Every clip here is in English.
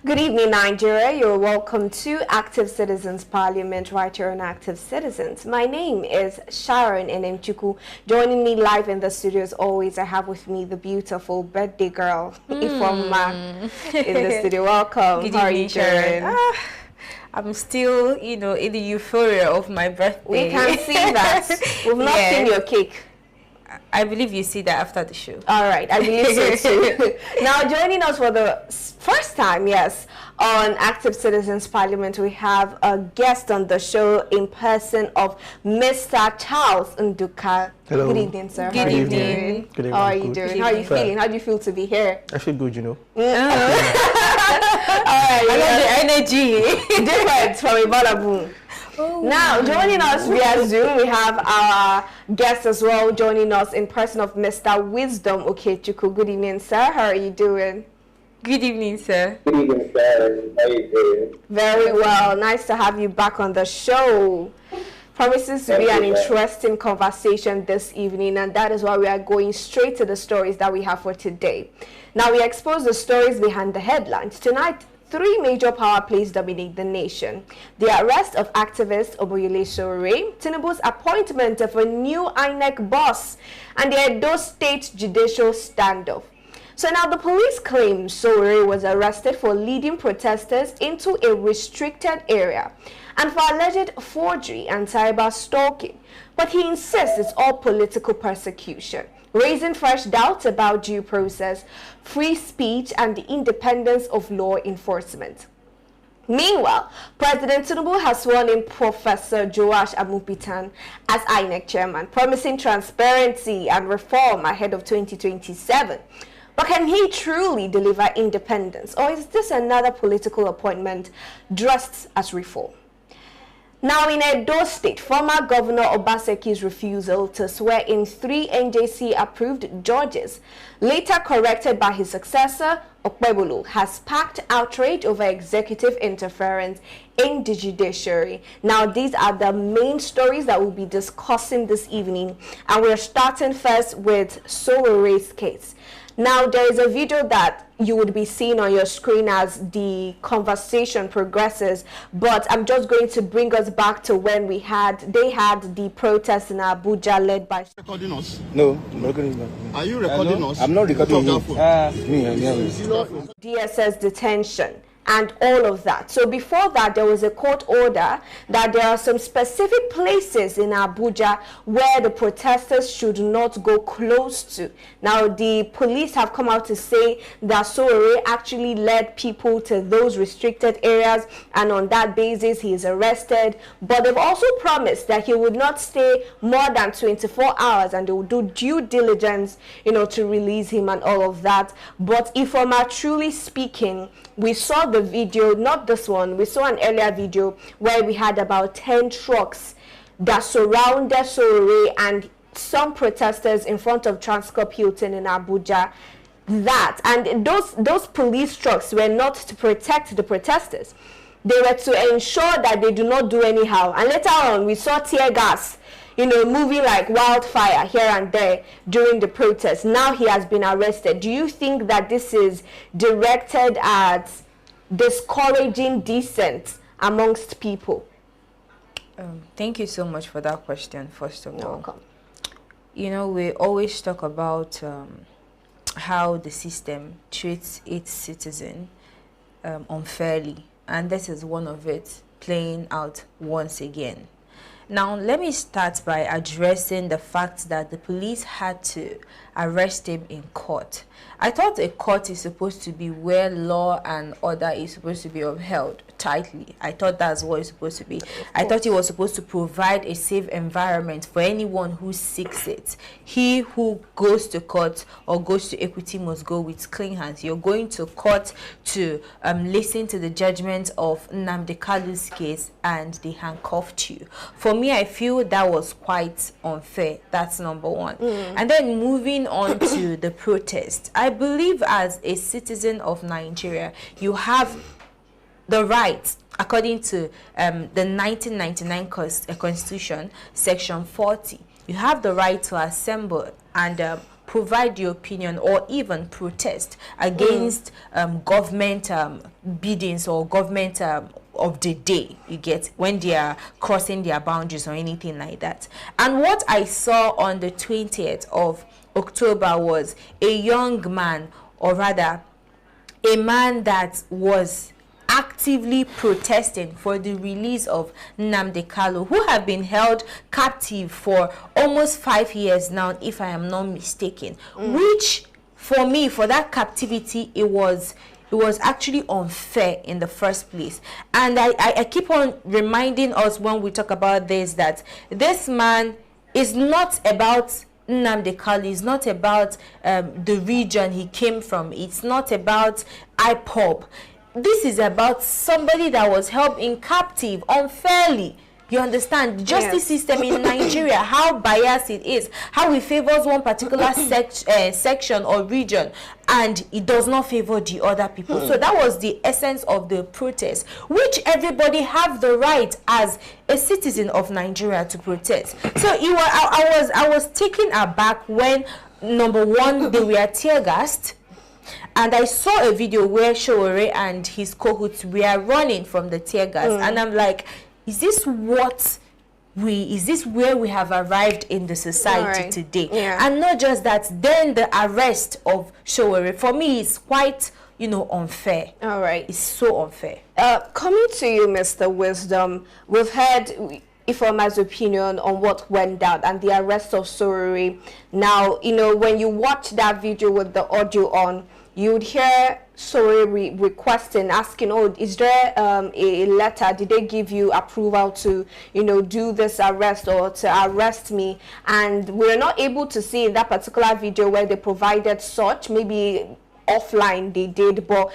Good evening, Nigeria. You're welcome to Active Citizens Parliament right here on Active Citizens. My name is Sharon Enemchuku. Joining me live in the studio as always, I have with me the beautiful birthday girl, Ifoma, in the studio. Welcome. Good How evening, Sharon. I'm still, in the euphoria of my birthday. We can see that. We've not seen your cake. I believe you see that after the show. All right, I believe so too. Now, joining us for the first time, yes, on Active Citizens Parliament, we have a guest on the show in person of Mr. Charles Nduka. Hello. Good evening, sir. Good evening. Good evening. How are you doing? How are you feeling? How do you feel to be here? I feel good, All I right, love the energy. different from Ebola Boom. Now, joining us via Zoom, we have our guest as well, joining us in person of Mr. Wisdom Okechukwu. Good evening, sir. How are you doing? Good evening, sir. Good evening, sir. How are you doing? Very well. Nice to have you back on the show. Promises to be an interesting conversation this evening, and that is why we are going straight to the stories that we have for today. Now, we expose the stories behind the headlines. Tonight, 3 major power plays dominate the nation. The arrest of activist Oboyele Sowore, Tinubu's appointment of a new INEC boss, and the Edo State Judicial standoff. So now the police claim Sowore was arrested for leading protesters into a restricted area and for alleged forgery and cyber stalking. But he insists it's all political persecution, raising fresh doubts about due process, free speech, and the independence of law enforcement. Meanwhile, President Tinubu has sworn in Professor Joash Amupitan as INEC chairman, promising transparency and reform ahead of 2027. But can he truly deliver independence, or is this another political appointment dressed as reform? Now, in Edo State, former Governor Obaseki's refusal to swear in 3 NJC-approved judges, later corrected by his successor, Okpebolo, has sparked outrage over executive interference in the judiciary. Now, these are the main stories that we'll be discussing this evening, and we're starting first with Sowore's case. Now, there is a video that you would be seeing on your screen as the conversation progresses, but I'm just going to bring us back to when they had the protest in Abuja led by... Recording us? No, I'm not recording you. Are you recording us? I'm not recording you. DSS detention and all of that. So before that, there was a court order that there are some specific places in Abuja where the protesters should not go close to. Now, the police have come out to say that Sowore actually led people to those restricted areas, and on that basis, he is arrested. But they've also promised that he would not stay more than 24 hours, and they will do due diligence, to release him and all of that. But if I'm truly speaking, we saw the video, not this one, we saw an earlier video where we had about 10 trucks that surrounded Sowore and some protesters in front of Transcorp Hilton in Abuja. And those police trucks were not to protect the protesters. They were to ensure that they do not do anyhow. And later on, we saw tear gas, moving like wildfire here and there during the protest. Now he has been arrested. Do you think that this is directed at discouraging dissent amongst people? Thank you so much for that question, first of all. Welcome. We always talk about how the system treats its citizen unfairly, and this is one of it playing out once again. Now, let me start by addressing the fact that the police had to arrest him in court. I thought a court is supposed to be where law and order is supposed to be upheld tightly. I thought that's what it's supposed to be. I thought it was supposed to provide a safe environment for anyone who seeks it. He who goes to court or goes to equity must go with clean hands. You're going to court to listen to the judgment of Nnamdi Kalu's case, and they handcuffed you. For me, I feel that was quite unfair. That's number one. And then moving on to the protest, I believe as a citizen of Nigeria, you have the right, according to the 1999 Constitution, Section 40, you have the right to assemble and provide your opinion or even protest against government biddings or government of the day, you get, when they are crossing their boundaries or anything like that. And what I saw on the 20th of October was a young man, or rather a man that was actively protesting for the release of Nnamdi Kanu, who have been held captive for almost 5 years now, if I am not mistaken. Which, for me, for that captivity, it was actually unfair in the first place. And I keep on reminding us when we talk about this, that this man is not about Nnamdi Kanu, is not about the region he came from. It's not about IPOB. This is about somebody that was held in captive unfairly. You understand? The justice system in Nigeria, how biased it is, how it favors one particular section or region, and it does not favor the other people. So that was the essence of the protest, which everybody have the right as a citizen of Nigeria to protest. So I was taken aback when, number one, they were tear gassed. And I saw a video where Showore and his cohorts were running from the tear gas. And I'm like, is this where we have arrived in the society today? And not just that, then the arrest of Showore, for me, is quite, unfair. It's so unfair. Coming to you, Mr. Wisdom, we've heard Ifeoma's opinion on what went down and the arrest of Showore. Now, when you watch that video with the audio on, you would hear Showore requesting, asking, is there a letter? Did they give you approval to, do this arrest or to arrest me? And we're not able to see in that particular video where they provided such. Maybe offline they did, but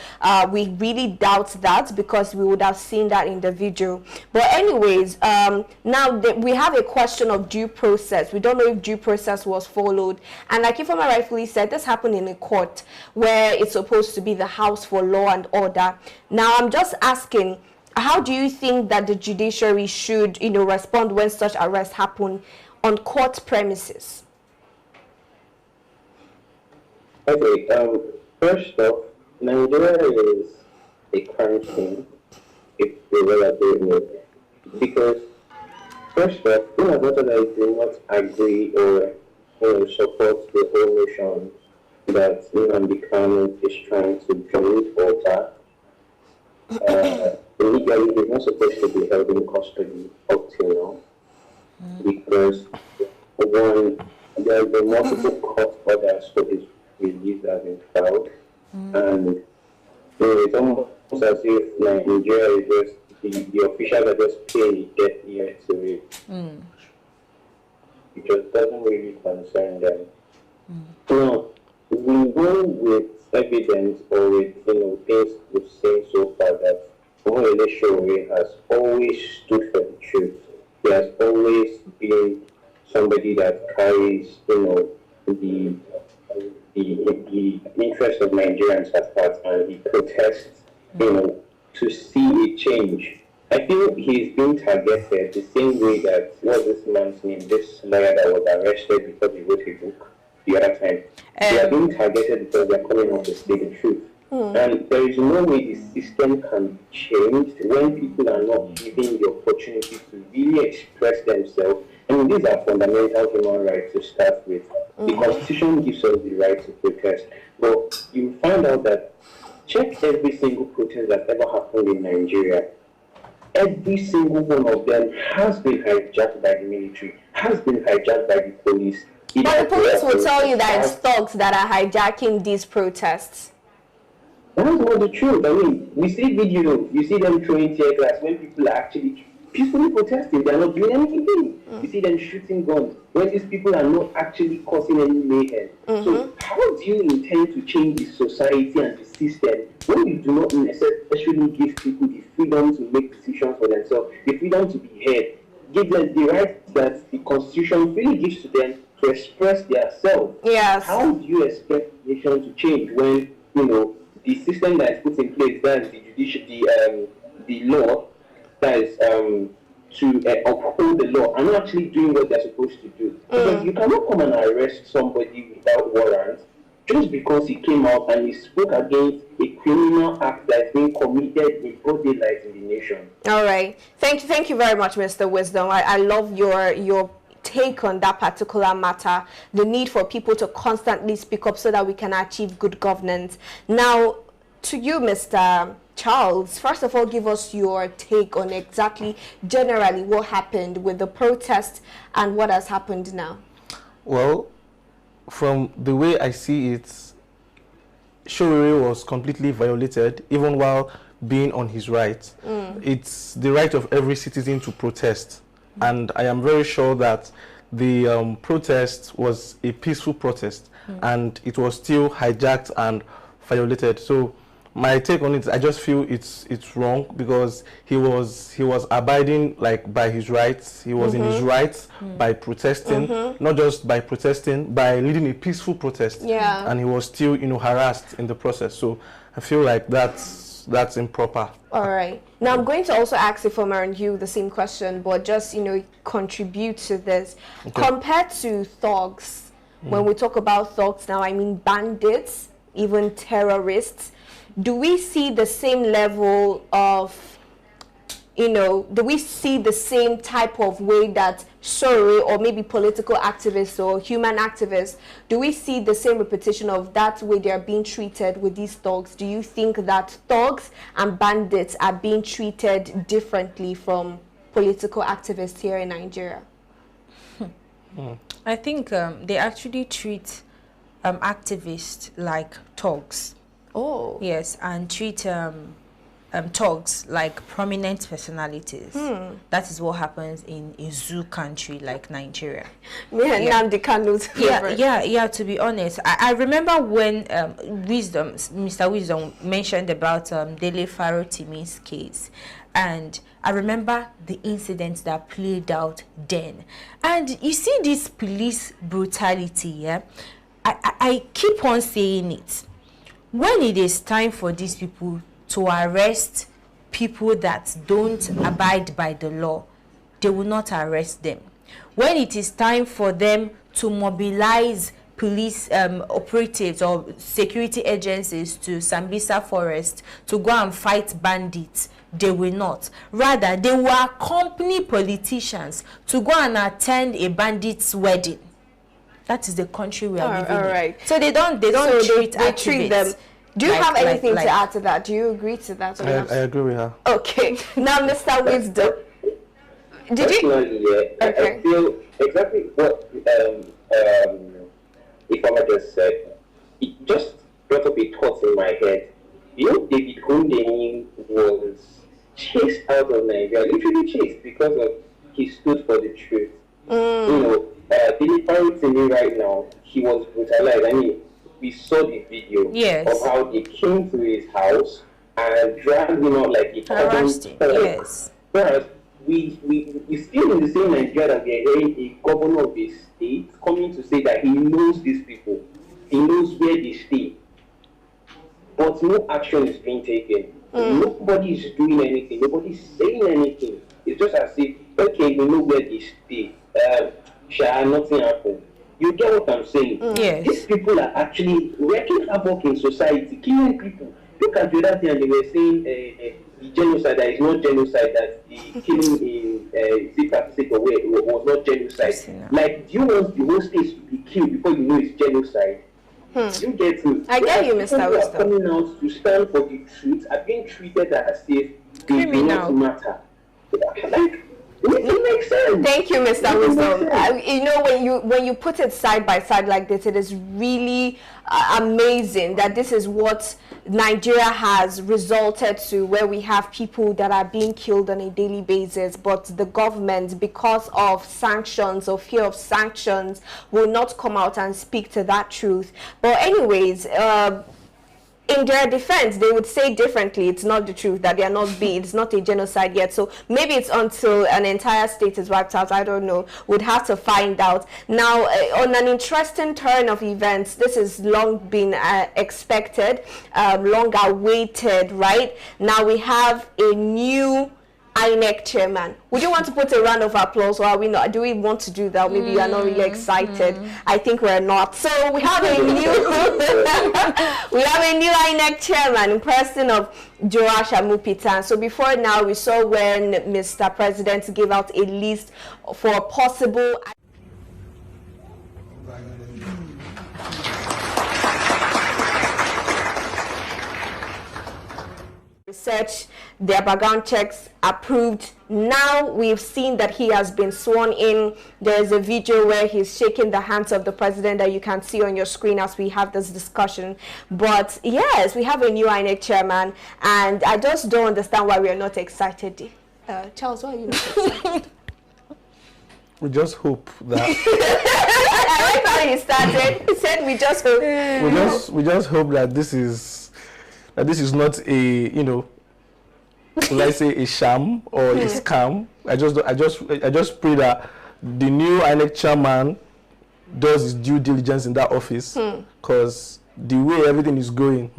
we really doubt that, because we would have seen that in the video. But anyways, now we have a question of due process. We don't know if due process was followed, and like Ifeoma rightfully said, this happened in a court where it's supposed to be the house for law and order. Now I'm just asking, how do you think that the judiciary should respond when such arrests happen on court premises? Okay, first off, Nigeria is a country, if we will agree with, because first off, in as much as I do not agree or support the whole notion that Nnamdi Kanu is trying to join alter, legally he's not supposed to be held in custody up till now, because one, there have been multiple court orders for his release that have been filed, and it's almost as if Nigeria is just the officials are just paying a debt ear to it. It just doesn't really concern them. Now, we go with evidence or with things we've seen so far that Omoyele Showore has always stood for the truth. He has always been somebody that carries, the interest of Nigerians at heart, and he protests, to see a change. I feel he's being targeted the same way that, what's this man's name, this lawyer that was arrested because he wrote a book the other time. They are being targeted because they're calling out to say the truth. And there is no way the system can be changed when people are not given the opportunity to really express themselves. I mean, these are fundamental human rights to start with. The Constitution gives us the right to protest. But you find out that, check every single protest that's ever happened in Nigeria. Every single one of them has been hijacked by the military, has been hijacked by the police. But the police will tell you that it's thugs that are hijacking these protests. That's not the truth. I mean, we see videos, you see them throwing tear gas when people are actually peacefully protesting. They are not doing anything. You see them shooting guns when these people are not actually causing any mayhem. So how do you intend to change the society and the system when you do not necessarily give people the freedom to make decisions for themselves, the freedom to be heard, give them the right that the Constitution really gives to them to express themselves? Yes. How do you expect the nation to change when, the system that is put in place, that is the judicial, the law, that is to uphold the law, and not actually doing what they're supposed to do? Because you cannot come and arrest somebody without warrant, just because he came out and he spoke against a criminal act that's being committed in broad daylight in the nation. All right. Thank you very much, Mr. Wisdom. I love your take on that particular matter, the need for people to constantly speak up so that we can achieve good governance. Now, to you, Mr. Charles, first of all, give us your take on exactly, generally, what happened with the protest and what has happened now. Well, from the way I see it, Showere was completely violated, even while being on his right. It's the right of every citizen to protest. And I am very sure that the protest was a peaceful protest, and it was still hijacked and violated. So my take on it, I just feel it's wrong, because he was abiding like by his rights. He was in his rights by protesting, not just by protesting, by leading a peaceful protest. Yeah. And he was still, harassed in the process. So I feel like that's improper. All right. Now I'm going to also ask Ifoma and you the same question, but just contribute to this. Okay. Compared to thugs, when we talk about thugs now, I mean bandits, even terrorists. Do we see the same level of, do we see the same type of way that Showere or maybe political activists or human activists, do we see the same repetition of that way they are being treated with these thugs? Do you think that thugs and bandits are being treated differently from political activists here in Nigeria? I think they actually treat activists like thugs. Oh. Yes, and treat thugs like prominent personalities. That is what happens in a zoo country like Nigeria. Kanu's favorite. Yeah, to be honest. I remember when Mr. Wisdom mentioned about Dele Farotimi's case. And I remember the incidents that played out then. And you see this police brutality, yeah? I keep on saying it. When it is time for these people to arrest people that don't abide by the law, they will not arrest them. When it is time for them to mobilize police operatives or security agencies to Sambisa Forest to go and fight bandits, they will not. Rather, they will accompany politicians to go and attend a bandit's wedding. That is the country we are living in. Right. So they don't treat them. Do you have anything to add to that? Do you agree to that? I agree with her. Okay. Now, Mr. Wisdom. Personally, yeah. Okay. I feel exactly what Ifoma just said. It just brought up a thought in my head. David Hundeyin was chased out of Nigeria, literally chased, because of he stood for the truth. Deliberately right now, he was brutalized. I mean, we saw the video of how they came to his house and dragged him out like a harassed him. Yes. But we still in the same Nigeria that we are hearing a governor of a state coming to say that he knows these people, he knows where they stay, but no action is being taken. Nobody is doing anything. Nobody is saying anything. It's just as if, okay, we know where they stay. Nothing happened. You get what I'm saying? Yes. These people are actually wreaking havoc in society, killing people. Look at the other thing, and they were saying the genocide that is not genocide, that the killing in Sika was not genocide. Like, do you want the whole state to be killed before you know it's genocide? You get me? I get you, Mr. Wisdom. People are coming out to stand for the truth are being treated as if they do not matter. Like, it makes sense. Thank you, Mr. Wisdom. When you put it side by side like this, it is really amazing that this is what Nigeria has resulted to, where we have people that are being killed on a daily basis, but the government, because of sanctions or fear of sanctions, will not come out and speak to that truth. But anyways, in their defense, they would say differently. It's not the truth, that they are not being, it's not a genocide yet. So maybe it's until an entire state is wiped out. I don't know. We'd have to find out. Now, on an interesting turn of events, this has long been expected, long awaited, right? Now we have a new INEC chairman. Would you want to put a round of applause, or are we not? Do we want to do that? Maybe you are not really excited. I think we're not. So we have a new INEC chairman in person of Joash Amupitan. So before now, we saw when Mr. President gave out a list for possible research, their background checks approved. Now we've seen that he has been sworn in. There's a video where he's shaking the hands of the president that you can see on your screen as we have this discussion. But yes, we have a new INEC chairman, and I just don't understand why we are not excited. Charles, why are you not excited? We just hope that I like how he started. He said we just hope. we just hope that this is not a, you know, will I say a sham or a scam. I just pray that the new INEC chairman does his due diligence in that office, because the way everything is going.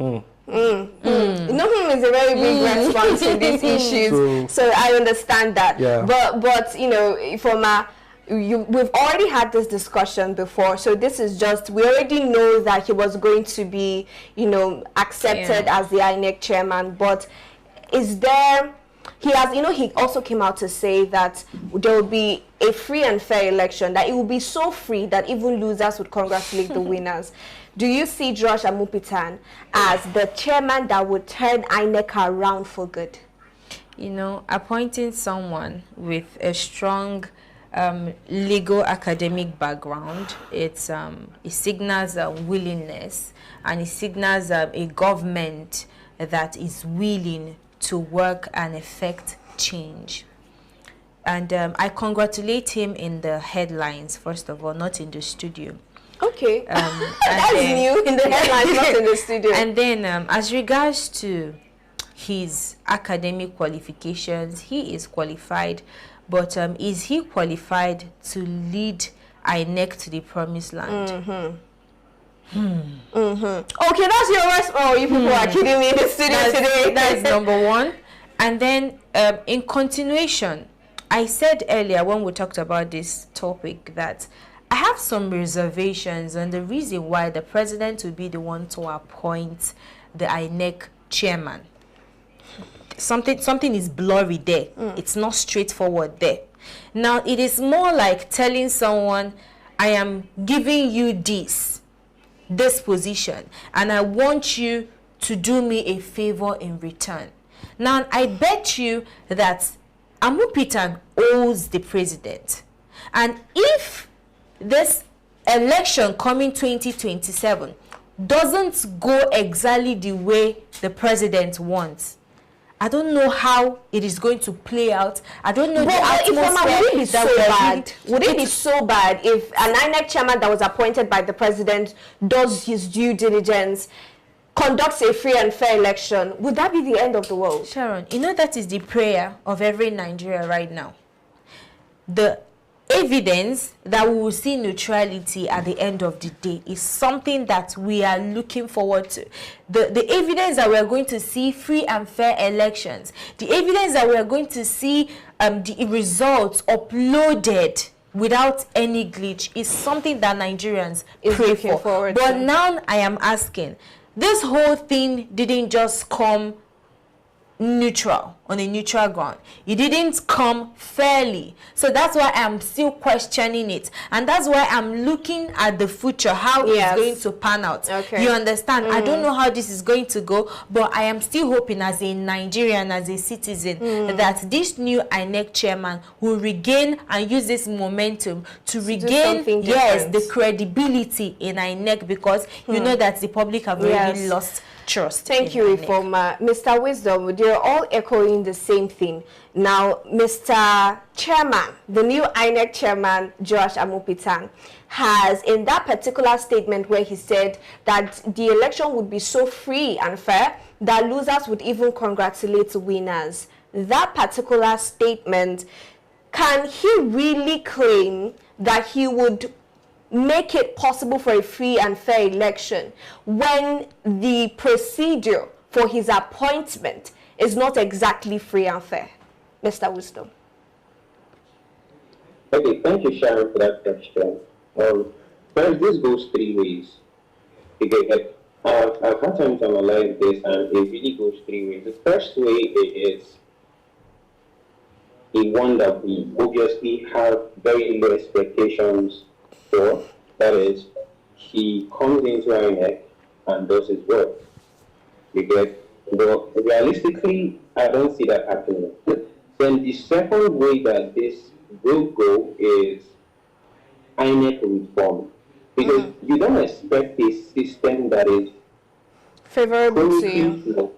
Is a very big response to these issues, so I understand that. Yeah. But you know, we've already had this discussion before, so this is just, we already know that he was going to be, you know, accepted as the INEC chairman. But is there, he also came out to say that there will be a free and fair election, that it will be so free that even losers would congratulate the winners. Do you see Joash Amupitan as the chairman that would turn INEC around for good? You know, appointing someone with a strong legal academic background, it signals a willingness, and it signals a government that is willing to work and effect change. And I congratulate him in the headlines, first of all, not in the studio. Okay. That's new, in the headlines, not in the studio. And then as regards to his academic qualifications, he is qualified, but is he qualified to lead INEC to the promised land? Okay, that's your response. Oh, you people are kidding me in the studio today. That's number one. And then in continuation, I said earlier when we talked about this topic that I have some reservations on the reason why the president will be the one to appoint the INEC chairman. Something is blurry there. It's not straightforward there. Now, it is more like telling someone, I am giving you this position, and I want you to do me a favor in return. Now, I bet you that Amupitan owes the president. And if this election coming 2027 doesn't go exactly the way the president wants, I don't know how it is going to play out. I don't know the atmosphere. Would it be so bad? Would it be so bad if an INEC chairman that was appointed by the president does his due diligence, conducts a free and fair election? Would that be the end of the world? Sharon, you know that is the prayer of every Nigerian right now. The evidence that we will see neutrality at the end of the day is something that we are looking forward to. The evidence that we are going to see free and fair elections, the evidence that we are going to see the results uploaded without any glitch is something that Nigerians pray for. But now I am asking, this whole thing didn't just come neutral, on a neutral ground. It didn't come fairly. So that's why I'm still questioning it. And that's why I'm looking at the future, how it's going to pan out. Okay. You understand? I don't know how this is going to go, but I am still hoping as a Nigerian, as a citizen, that this new INEC chairman will regain and use this momentum to regain, the credibility in INEC, because you know that the public have already lost trust. Thank you, Reformer. Mr. Wisdom, they're all echoing the same thing. Now, Mr. Chairman, the new INEC chairman, Joash Amupitan, has, in that particular statement where he said that the election would be so free and fair that losers would even congratulate winners. That particular statement, can he really claim that he would make it possible for a free and fair election when the procedure for his appointment is not exactly free and fair? Mr. Wisdom? Okay, thank you, Sharon, for that question. First, this goes three ways. Okay, I've had time to analyze this, and it really goes three ways. The first way is a one that we obviously have very low expectations for. That is, he comes into INEC and does his work. You get, but realistically, I don't see that happening. Then the second way that this will go is INEC reform. Because you don't expect a system that is favorable to you,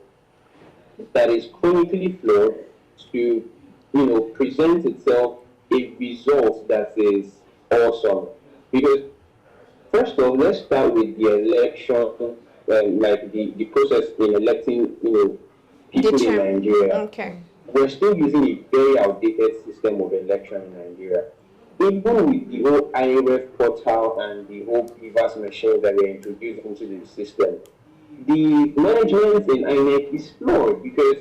that is chronically flawed, to present itself a result that is awesome. Because first of all, let's start with the election, like the process in electing people in Nigeria. Okay. We're still using a very outdated system of election in Nigeria. Even with the whole IRF portal and the whole reverse machines that were introduced into the system, the management in INEC is flawed because,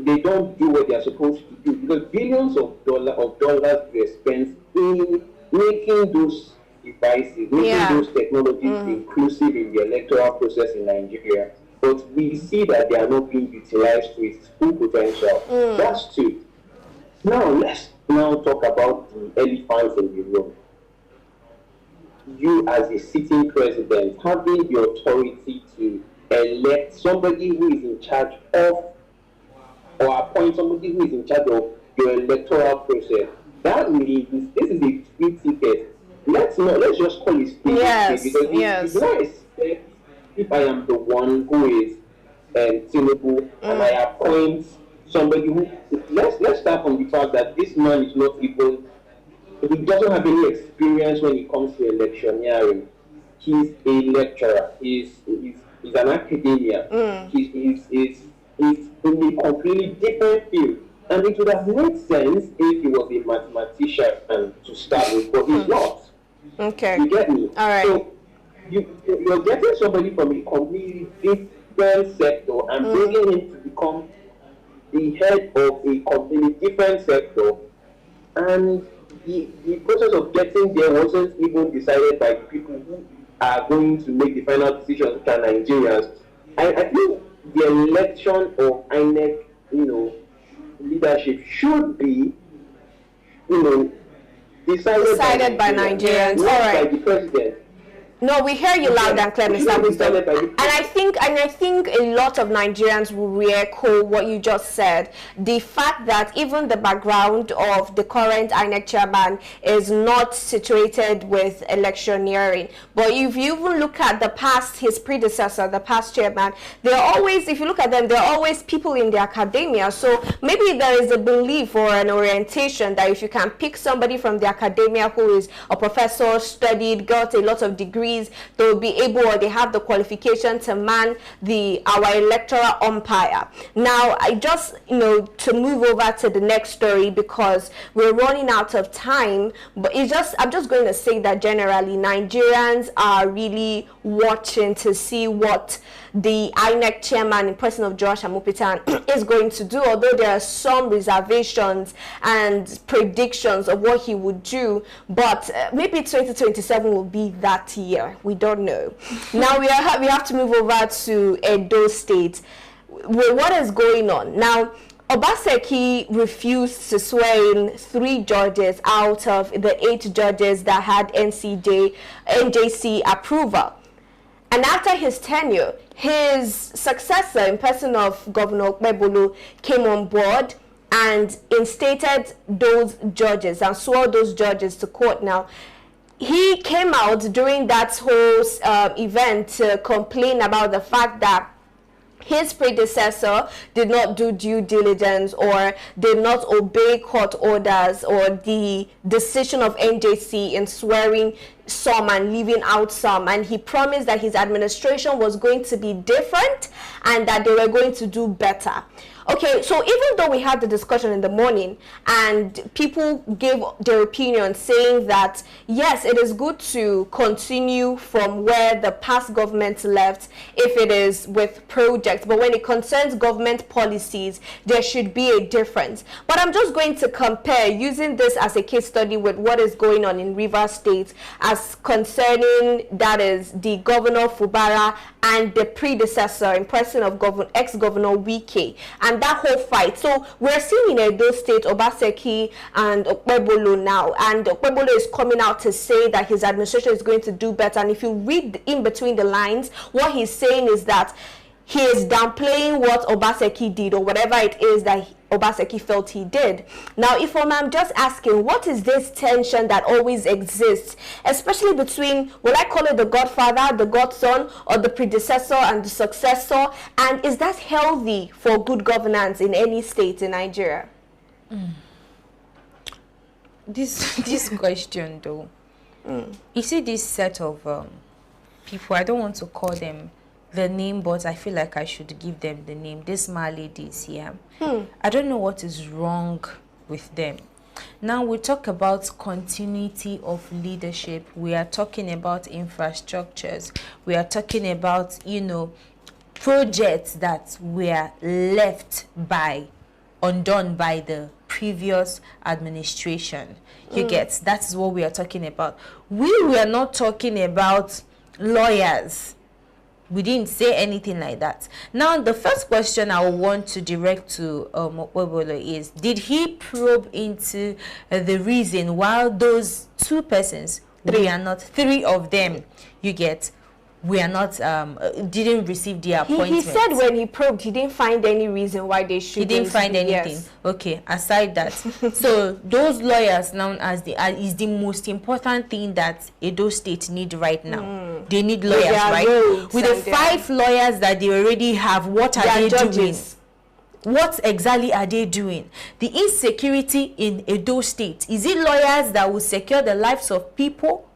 they don't do what they're supposed to do. Because billions of dollars were spent in making those devices, making those technologies inclusive in the electoral process in Nigeria. But we see that they are not being utilized to its full potential. That's two. Now, let's talk about the elephants in the room. You, as a sitting president, having the authority to elect somebody who is in charge of, or appoint somebody who is in charge of your electoral process. That means this is a free ticket. Let's just call it free ticket, because you do not expect, if I am the one who is Tinubu and I appoint somebody who, let's start from the fact that this man is not even, he doesn't have any experience when it comes to electioneering. He's a lecturer. He's an academia. He's in a completely different field. And it would have made sense if he was a mathematician to start with, but he's not. Okay. You get me? All right. So you're getting somebody from a completely different sector and bringing him to become the head of a completely different sector. And the process of getting there wasn't even decided by the people who are going to make the final decisions, which are Nigerians. I think the election of INEC, leadership should be, decided by Nigerians, not by the president. No, we hear you loud and clear, Mr. Wisdom. And I think a lot of Nigerians will re-echo what you just said. The fact that even the background of the current INEC chairman is not situated with electioneering. But if you even look at the past, his predecessor, the past chairman, they're always, if you look at them, they're always people in the academia. So maybe there is a belief or an orientation that if you can pick somebody from the academia who is a professor, studied, got a lot of degrees, they will be able, or they have the qualification to man our electoral umpire. Now, I just, to move over to the next story because we're running out of time, but I'm just going to say that generally Nigerians are really watching to see what the INEC chairman in person of Josh Amupitan is going to do, although there are some reservations and predictions of what he would do, but maybe 2027 will be that year. We don't know. Now we have to move over to Edo State. What is going on now? Obaseki refused to swear in 3 judges out of the 8 judges that had NJC approval. And after his tenure, his successor in person of Governor Okpebholo came on board and instated those judges and swore those judges to court. Now, he came out during that whole event to complain about the fact that his predecessor did not do due diligence or did not obey court orders or the decision of NJC in swearing some and leaving out some, and he promised that his administration was going to be different and that they were going to do better. Okay, so even though we had the discussion in the morning and people gave their opinion saying that yes, it is good to continue from where the past government left if it is with projects, but when it concerns government policies, there should be a difference. But I'm just going to compare, using this as a case study, with what is going on in Rivers State as concerning, that is, the Governor Fubara and the predecessor in person of ex-Governor Wike, and that whole fight. So we're seeing in Edo State Obaseki and Okpebolo now, and Okpebolo is coming out to say that his administration is going to do better. And if you read in between the lines, what he's saying is that he is downplaying what Obaseki did, or whatever it is that Obaseki felt he did. Now, if I'm just asking, what is this tension that always exists, especially between, will I call it the godfather, the godson, or the predecessor and the successor? And is that healthy for good governance in any state in Nigeria? This question, though, you see this set of people, I don't want to call them the name, but I feel like I should give them the name. These my ladies here, I don't know what is wrong with them. Now we talk about continuity of leadership, we are talking about infrastructures, we are talking about, you know, projects that were left undone by the previous administration. You get, that's what we are talking about. We were not talking about lawyers. We didn't say anything like that. Now, the first question I want to direct to Okpebolo is, did he probe into the reason why those two persons, three of them, you get, we are not, didn't receive the appointment? He said when he probed, he didn't find any reason why they shouldn't. He didn't find anything. Yes. Okay, aside that. So those lawyers now is the most important thing that Edo State need right now. They need lawyers, right? With the 5 lawyers that they already have, what are they doing? What exactly are they doing? The insecurity in Edo State, is it lawyers that will secure the lives of people?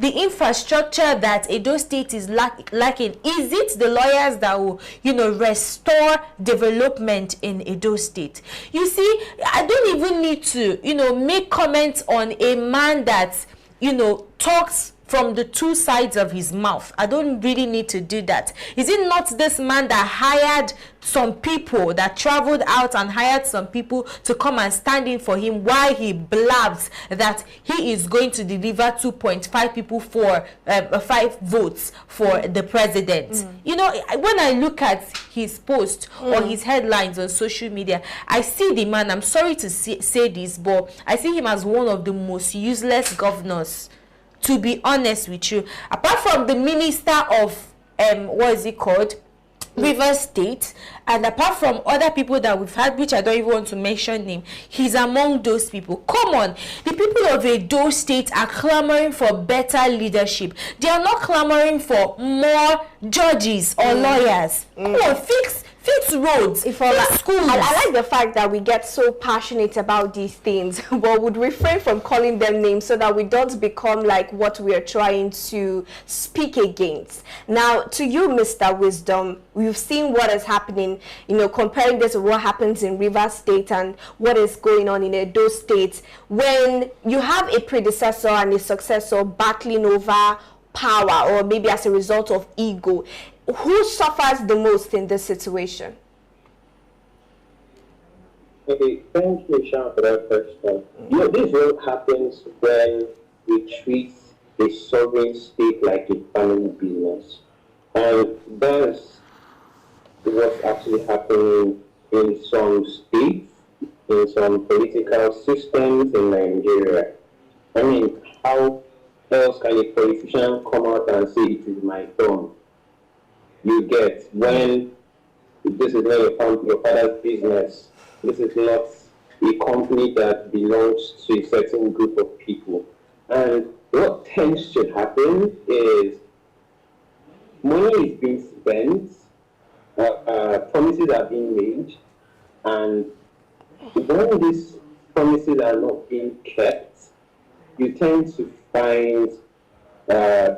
The infrastructure that Edo State is lacking, is it the lawyers that will, you know, restore development in Edo State? You see, I don't even need to, you know, make comments on a man that, you know, talks from the two sides of his mouth. I don't really need to do that. Is it not this man that hired some people, that traveled out and hired some people to come and stand in for him while he blabs that he is going to deliver 2.5 people for 5 votes for the president? You know, when I look at his post or his headlines on social media, I see the man, I'm sorry to say this, but I see him as one of the most useless governors, to be honest with you. Apart from the minister of what is it called, Rivers State, and apart from other people that we've had, which I don't even want to mention name, he's among those people. Come on, the people of Edo State are clamoring for better leadership. They are not clamoring for more judges or lawyers. Come on, fix roads, fix schools. I like the fact that we get so passionate about these things, but would refrain from calling them names so that we don't become like what we are trying to speak against. Now, to you, Mr. Wisdom, we've seen what is happening, you know, comparing this with what happens in Rivers State and what is going on in Edo State. When you have a predecessor and a successor battling over power, or maybe as a result of ego, who suffers the most in this situation? Okay, thank you, Sean, for that question. You know, this is what happens when we treat a sovereign state like a family business. And that's what's actually happening in some states, in some political systems in Nigeria. I mean, how else can a politician come out and say it is my turn? You get, when this is not your father's business, this is not a company that belongs to a certain group of people. And what tends to happen is money is being spent, promises are being made, and when these promises are not being kept, you tend to finds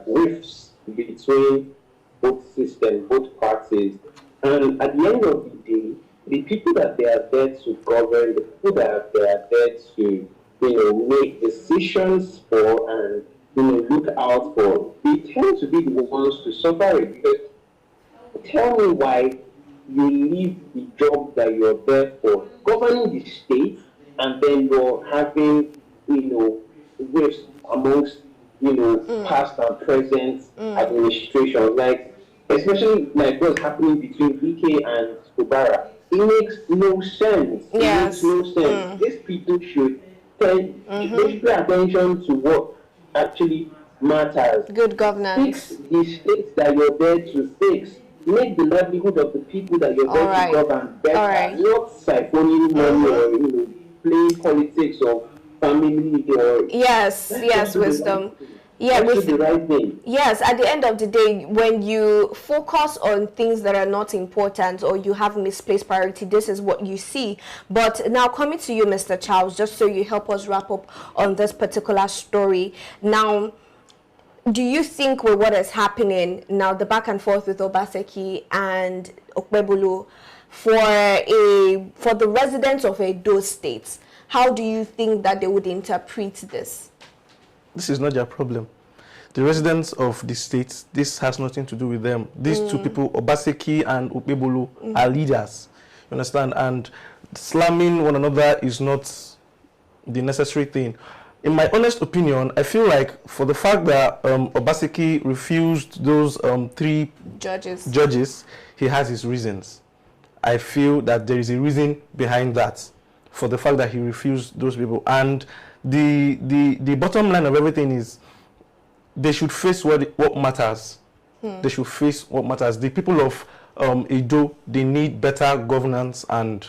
rifts between both systems, both parties. And at the end of the day, the people that they are there to govern, the people that they are there to, make decisions for and, look out for, they tend to be the ones to suffer it. Because tell me why you leave the job that you're there for, governing the state, and then you're having, rifts amongst, past and present administrations, like, especially like what's happening between VK and Kubara. It makes no sense. Yes. It makes no sense. These people should they should pay attention to what actually matters. Good governance. Fix the states that you're there to fix. Make the livelihood of the people that you're there to govern better. Not siphoning money or playing politics or family or yes, wisdom. Yeah, with the right thing. Yes, at the end of the day, when you focus on things that are not important or you have misplaced priority, this is what you see. But now coming to you, Mr. Charles, just so you help us wrap up on this particular story. Now, do you think with what is happening now, the back and forth with Obaseki and Okpebholo, for the residents of those states, how do you think that they would interpret this? This is not their problem. The residents of the states, this has nothing to do with them. These two people, Obaseki and Okpebholo, are leaders. You understand? And slamming one another is not the necessary thing. In my honest opinion, I feel like for the fact that Obaseki refused those 3 judges, he has his reasons. I feel that there is a reason behind that, for the fact that he refused those people. And the bottom line of everything is they should face what matters. They should face what matters. The people of Edo, they need better governance and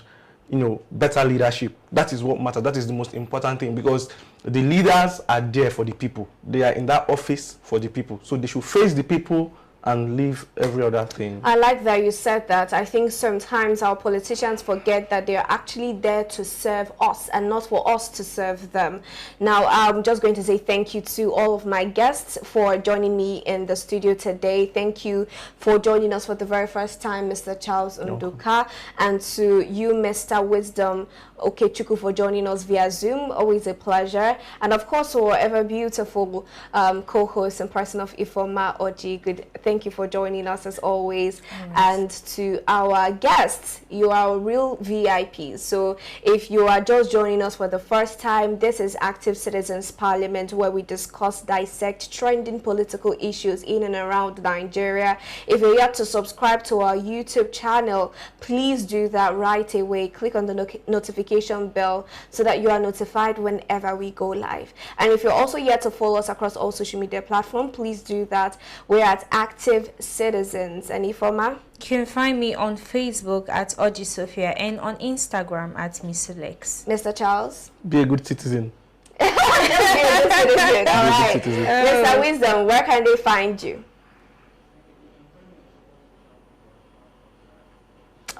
better leadership. That is what matters. That is the most important thing, because the leaders are there for the people. They are in that office for the people. So they should face the people and leave every other thing. I like that you said that. I think sometimes our politicians forget that they are actually there to serve us and not for us to serve them. Now, I'm just going to say thank you to all of my guests for joining me in the studio today. Thank you for joining us for the very first time, Mr. Charles Nduka, and to you, Mr. Wisdom Okechukwu, for joining us via Zoom. Always a pleasure. And of course, our ever beautiful co-host and person of Ifoma Oji. Thank you for joining us as always. Yes. And to our guests, you are a real VIP. So if you are just joining us for the first time, this is Active Citizens Parliament, where we discuss, dissect trending political issues in and around Nigeria. If you're yet to subscribe to our YouTube channel, please do that right away. Click on the notification bell so that you are notified whenever we go live. And if you're also yet to follow us across all social media platforms, please do that. We're at Active Citizens. And Ifoma? You can find me on Facebook at Oji Sophia and on Instagram at Miss Lex. Mr. Charles? Be a good citizen. Just be a good citizen. All right. Mr. Wisdom, where can they find you?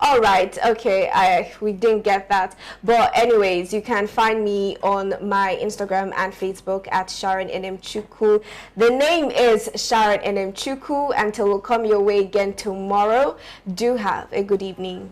All right, okay, we didn't get that. But anyways, you can find me on my Instagram and Facebook at Sharon Enemchukwu. The name is Sharon Enemchukwu. Until we'll come your way again tomorrow, do have a good evening.